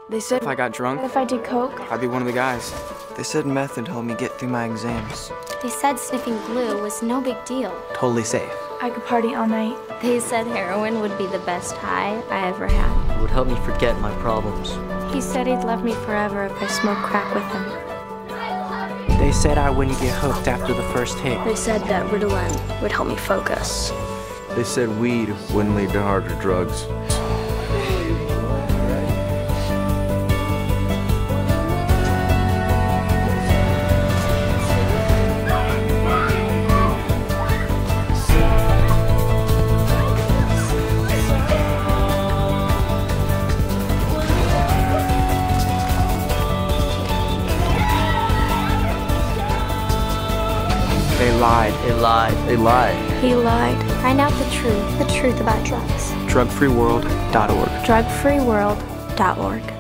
They said if I got drunk, if I did coke, I'd be one of the guys. They said meth would help me get through my exams. They said sniffing glue was no big deal. Totally safe. I could party all night. They said heroin would be the best high I ever had. It would help me forget my problems. He said he'd love me forever if I smoked crack with him. They said I wouldn't get hooked after the first hit. They said that Ritalin would help me focus. They said weed wouldn't lead to harder drugs. They lied. They lied. They lied. He lied. Find out the truth about drugs. Drugfreeworld.org. Drugfreeworld.org.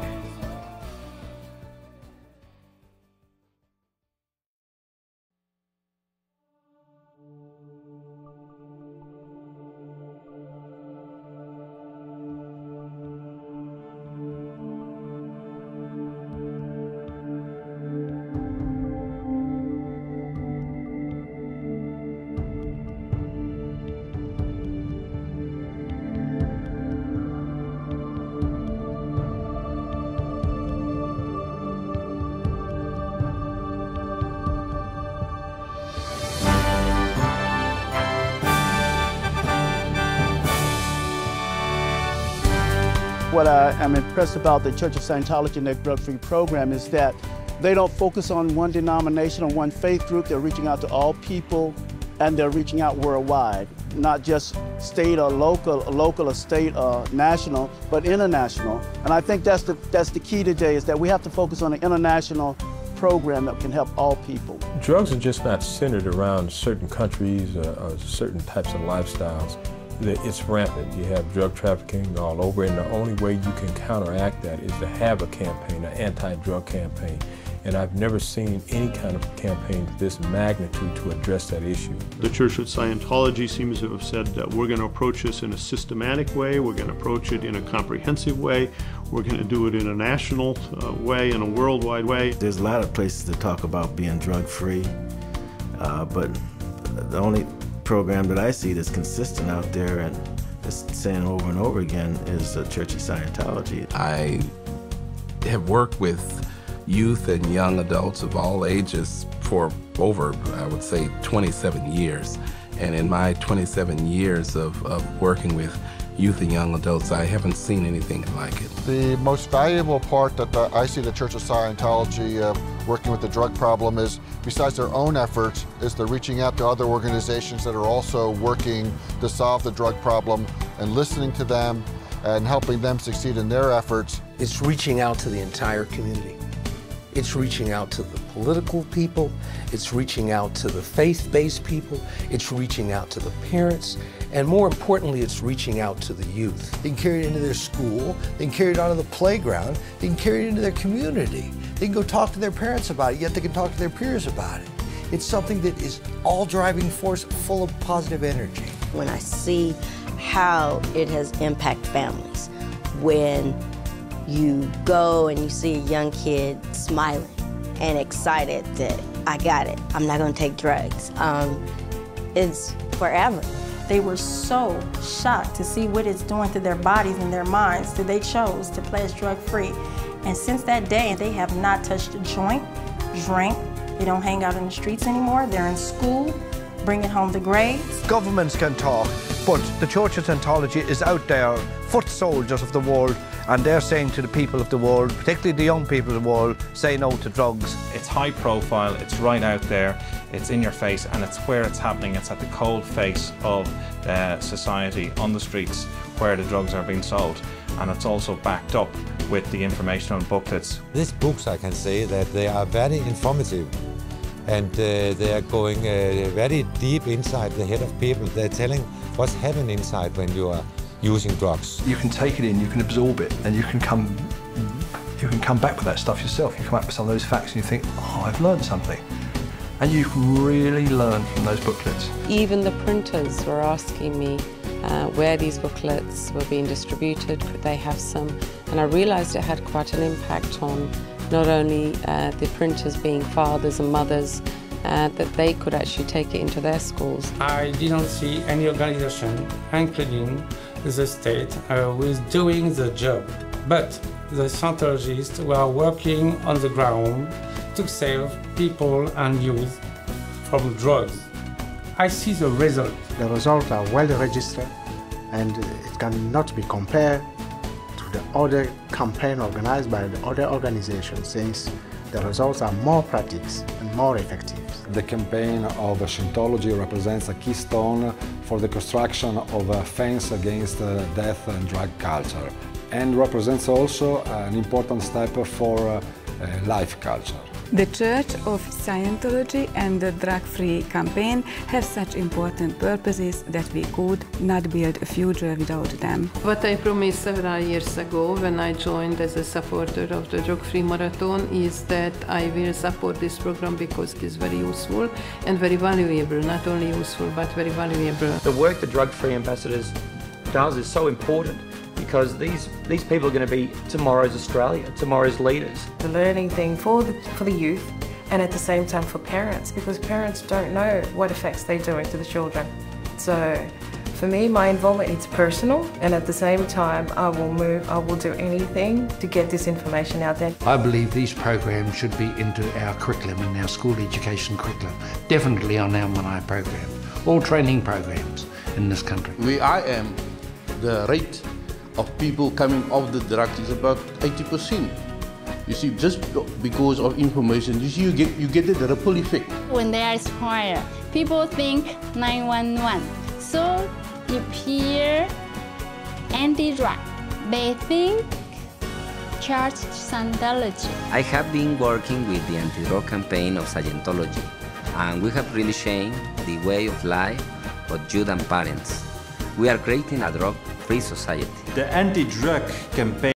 What I'm impressed about the Church of Scientology and their drug-free program is that they don't focus on one denomination or one faith group. They're reaching out to all people, and they're reaching out worldwide, not just state or local or state or national, but international. And I think that's the key today, is that we have to focus on an international program that can help all people. Drugs are just not centered around certain countries or certain types of lifestyles. It's rampant. You have drug trafficking all over, and the only way you can counteract that is to have a campaign, an anti-drug campaign. And I've never seen any kind of campaign of this magnitude to address that issue. The Church of Scientology seems to have said that we're going to approach this in a systematic way, we're going to approach it in a comprehensive way, we're going to do it in a national way, in a worldwide way. There's a lot of places to talk about being drug-free, but the only program that I see that's consistent out there and that's saying over and over again is the Church of Scientology. I have worked with youth and young adults of all ages for over, I would say, 27 years. And in my 27 years of working with youth and young adults, I haven't seen anything like it. The most valuable part that I see the Church of Scientology working with the drug problem is, besides their own efforts, is they're reaching out to other organizations that are also working to solve the drug problem and listening to them and helping them succeed in their efforts. It's reaching out to the entire community. It's reaching out to the political people, it's reaching out to the faith-based people, it's reaching out to the parents, and more importantly, it's reaching out to the youth. They can carry it into their school, they can carry it onto the playground, they can carry it into their community. They can go talk to their parents about it, yet they can talk to their peers about it. It's something that is all driving force, full of positive energy. When I see how it has impacted families, when you go and you see a young kid smiling and excited that I got it, I'm not going to take drugs. It's forever. They were so shocked to see what it's doing to their bodies and their minds that they chose to pledge drug-free. And since that day, they have not touched a joint, drank, they don't hang out in the streets anymore, they're in school, bringing home the grades. Governments can talk, but the Church of Scientology is out there, foot soldiers of the world, and they're saying to the people of the world, particularly the young people of the world, say no to drugs. It's high profile, it's right out there, it's in your face, and it's where it's happening. It's at the cold face of society, on the streets, where the drugs are being sold. And it's also backed up with the informational booklets. These books, I can say that they are very informative, and they are going very deep inside the head of people. They're telling what's happening inside when you are using drugs. You can take it in, you can absorb it, and you can come back with that stuff yourself. You come up with some of those facts and you think, oh, I've learned something. And you can really learn from those booklets. Even the printers were asking me, where these booklets were being distributed, could they have some? And I realised it had quite an impact on not only the printers being fathers and mothers, that they could actually take it into their schools. I didn't see any organization, including the state, who is doing the job. But the Scientologists were working on the ground to save people and youth from drugs. I see the result. The results are well registered and it cannot be compared to the other campaign organized by the other organizations, since the results are more practical and more effective. The campaign of Scientology represents a keystone for the construction of a fence against death and drug culture, and represents also an important step for life culture. The Church of Scientology and the drug-free campaign have such important purposes that we could not build a future without them. What I promised several years ago when I joined as a supporter of the drug-free marathon is that I will support this program because it is very useful and very valuable. Not only useful, but very valuable. The work the drug-free ambassadors does is so important, because these people are going to be tomorrow's Australia, tomorrow's leaders. The learning thing for the youth, and at the same time for parents, because parents don't know what effects they're doing to the children. So for me, my involvement is personal, and at the same time I will do anything to get this information out there. I believe these programs should be into our curriculum, in our school education curriculum, definitely on our Manai program, all training programs in this country. Where I am, the rate of people coming off the drugs is about 80%. You see, just because of information, you see, you get the ripple effect. When they are smart, people think 911. So if hear anti-drug, they think Church Scientology. I have been working with the anti-drug campaign of Scientology, and we have really changed the way of life of youth and parents. We are creating a drug-free society. The anti-drug campaign